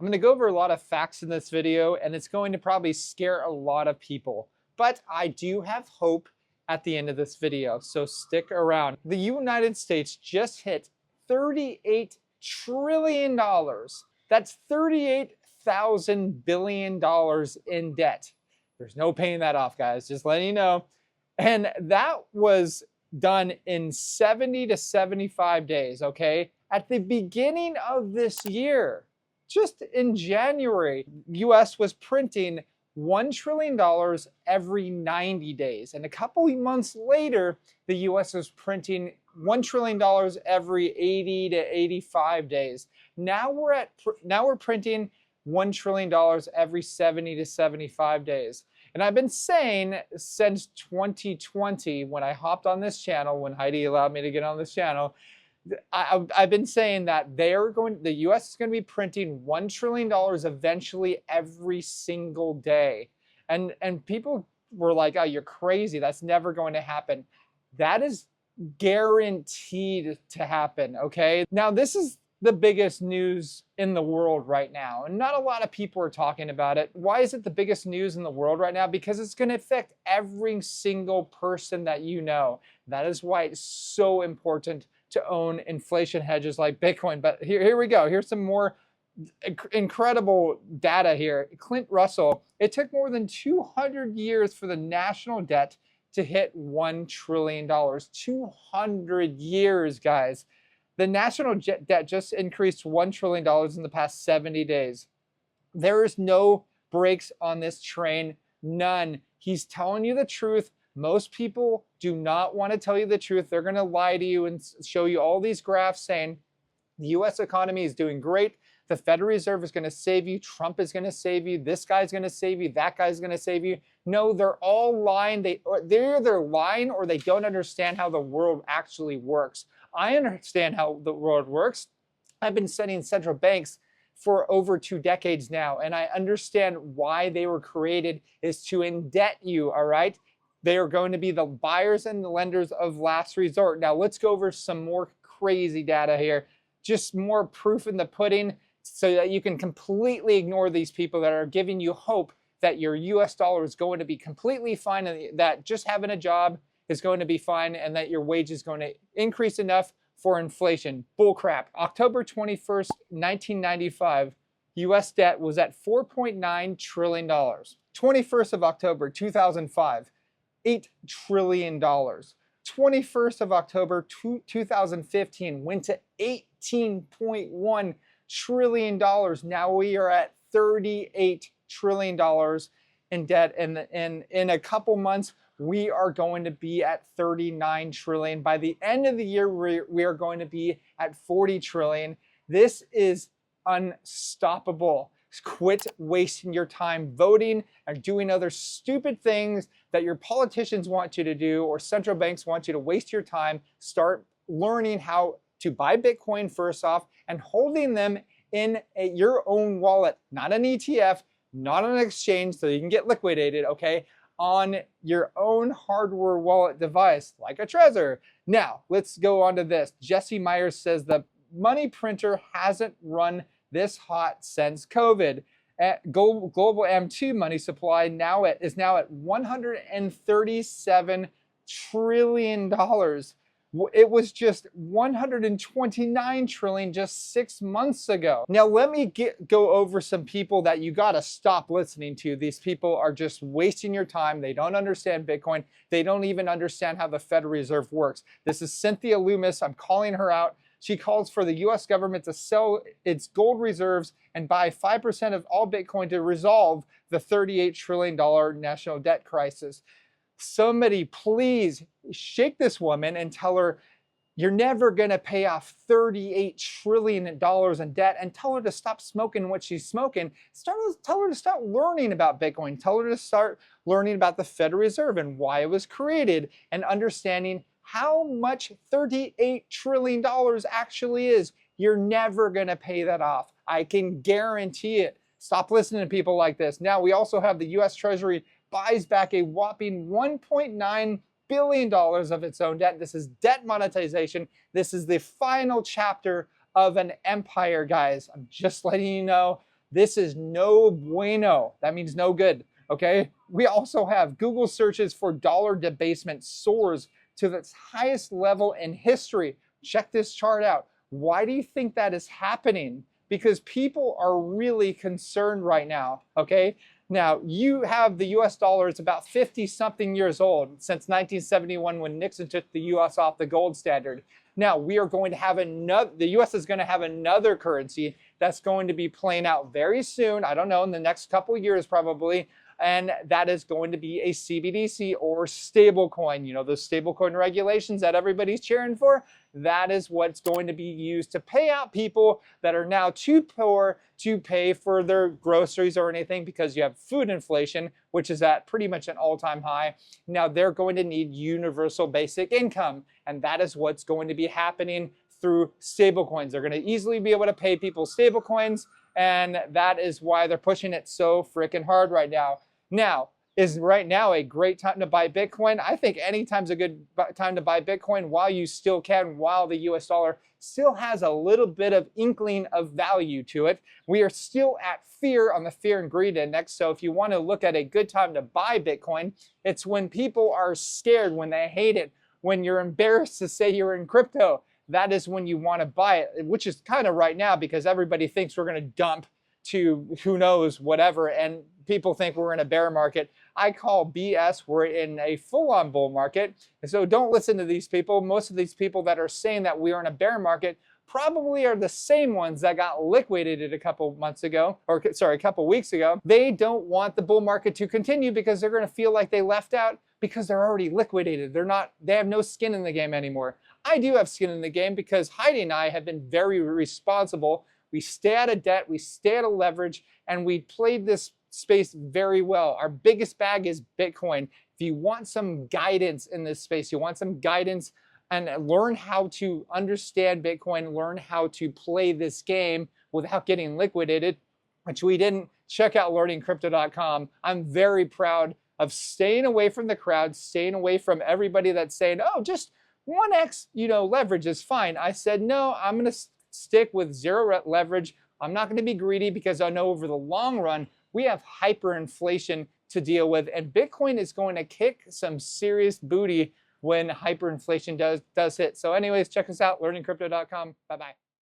I'm going to go over a lot of facts in this video, and it's going to probably scare a lot of people. But I do have hope at the end of this video, so stick around. The United States just hit $38 trillion. That's $38,000 billion in debt. There's no paying that off, guys, just letting you know. And that was done in 70 to 75 days, okay? At the beginning of this year, just in January, US was printing $1 trillion every 90 days. And a couple of months later, the US was printing $1 trillion every 80 to 85 days. Now we're printing $1 trillion every 70 to 75 days. And I've been saying since 2020, when I hopped on this channel, when Heidi allowed me to get on this channel, I've been saying that the US is going to be printing $1 trillion eventually every single day. And people were like, oh, you're crazy. That's never going to happen. That is guaranteed to happen, okay? Now, this is the biggest news in the world right now, and not a lot of people are talking about it. Why is it the biggest news in the world right now? Because it's going to affect every single person that you know. That is why it's so important to own inflation hedges like Bitcoin. But here we go. Here's some more incredible data here. Clint Russell, it took more than 200 years for the national debt to hit $1 trillion. 200 years, guys. The national debt just increased $1 trillion in the past 70 days. There is no brakes on this train, none. He's telling you the truth. Most people do not want to tell you the truth. They're going to lie to you and show you all these graphs saying the US economy is doing great. The Federal Reserve is going to save you. Trump is going to save you. This guy's going to save you. That guy's going to save you. No, they're all lying. They're either lying or they don't understand how the world actually works. I understand how the world works. I've been studying central banks for over 2 decades now, and I understand why they were created is to indebt you, all right? They are going to be the buyers and the lenders of last resort. Now, let's go over some more crazy data here. Just more proof in the pudding so that you can completely ignore these people that are giving you hope that your US dollar is going to be completely fine and that just having a job is going to be fine and that your wage is going to increase enough for inflation. Bullcrap. October 21st, 1995, US debt was at $4.9 trillion. 21st of October, 2005, $8 trillion. 21st of October 2015 went to $18.1 trillion. Now we are at $38 trillion in debt. And in a couple months, we are going to be at 39 trillion. By the end of the year, we are going to be at 40 trillion. This is unstoppable. Quit wasting your time voting and doing other stupid things that your politicians want you to do or central banks want you to waste your time. Start learning how to buy Bitcoin first off and holding them in your own wallet, not an ETF, not an exchange so you can get liquidated, okay? On your own hardware wallet device, like a Trezor. Now, let's go on to this. Jesse Myers says the money printer hasn't run this hot since COVID. Global M2 money supply is now at $137 trillion. It was just 129 trillion just 6 months ago. Now let me go over some people that you gotta stop listening to. These people are just wasting your time. They don't understand Bitcoin. They don't even understand how the Federal Reserve works. This is Cynthia Loomis. I'm calling her out. She calls for the US government to sell its gold reserves and buy 5% of all Bitcoin to resolve the $38 trillion national debt crisis. Somebody please shake this woman and tell her you're never going to pay off $38 trillion in debt, and tell her to stop smoking what she's smoking. Tell her to start learning about Bitcoin. Tell her to start learning about the Federal Reserve and why it was created and understanding how much $38 trillion actually is. You're never going to pay that off. I can guarantee it. Stop listening to people like this. Now, we also have the US Treasury buys back a whopping $1.9 billion of its own debt. This is debt monetization. This is the final chapter of an empire, guys. I'm just letting you know. This is no bueno. That means no good. Okay. We also have Google searches for dollar debasement soars to its highest level in history. Check this chart out. Why do you think that is happening? Because people are really concerned right now. Okay. Now, you have the US dollar, it's about 50 something years old since 1971 when Nixon took the US off the gold standard. Now, we are going to have another, the US is going to have another currency that's going to be playing out very soon. I don't know, in the next couple of years probably. And that is going to be a CBDC or stablecoin. You know, those stablecoin regulations that everybody's cheering for, that is what's going to be used to pay out people that are now too poor to pay for their groceries or anything because you have food inflation, which is at pretty much an all-time high. Now they're going to need universal basic income, and that is what's going to be happening through stablecoins. They're going to easily be able to pay people stablecoins, and that is why they're pushing it so freaking hard right now. Now, is right now a great time to buy Bitcoin? I think any time's a good time to buy Bitcoin while you still can, while the US dollar still has a little bit of inkling of value to it. We are still at fear on the fear and greed index. So if you want to look at a good time to buy Bitcoin, it's when people are scared, when they hate it, when you're embarrassed to say you're in crypto. That is when you want to buy it, which is kind of right now because everybody thinks we're going to dump to who knows whatever, and people think we're in a bear market. I call BS. We're in a full-on bull market. So don't listen to these people. Most of these people that are saying that we are in a bear market probably are the same ones that got liquidated a couple months ago, or sorry, a couple weeks ago. They don't want the bull market to continue because they're going to feel like they left out because they're already liquidated. They have no skin in the game anymore. I do have skin in the game because Heidi and I have been very responsible. We stay out of debt, we stay out of leverage, and we played this space very well. Our biggest bag is Bitcoin. If you want some guidance in this space, you want some guidance and learn how to understand Bitcoin, learn how to play this game without getting liquidated, which we didn't, check out learningcrypto.com. I'm very proud of staying away from the crowd, staying away from everybody that's saying, oh, just 1x, leverage is fine. I said, no, I'm going to stick with zero leverage. I'm not going to be greedy because I know over the long run, we have hyperinflation to deal with, and Bitcoin is going to kick some serious booty when hyperinflation does hit. So anyways, check us out, learningcrypto.com. Bye-bye.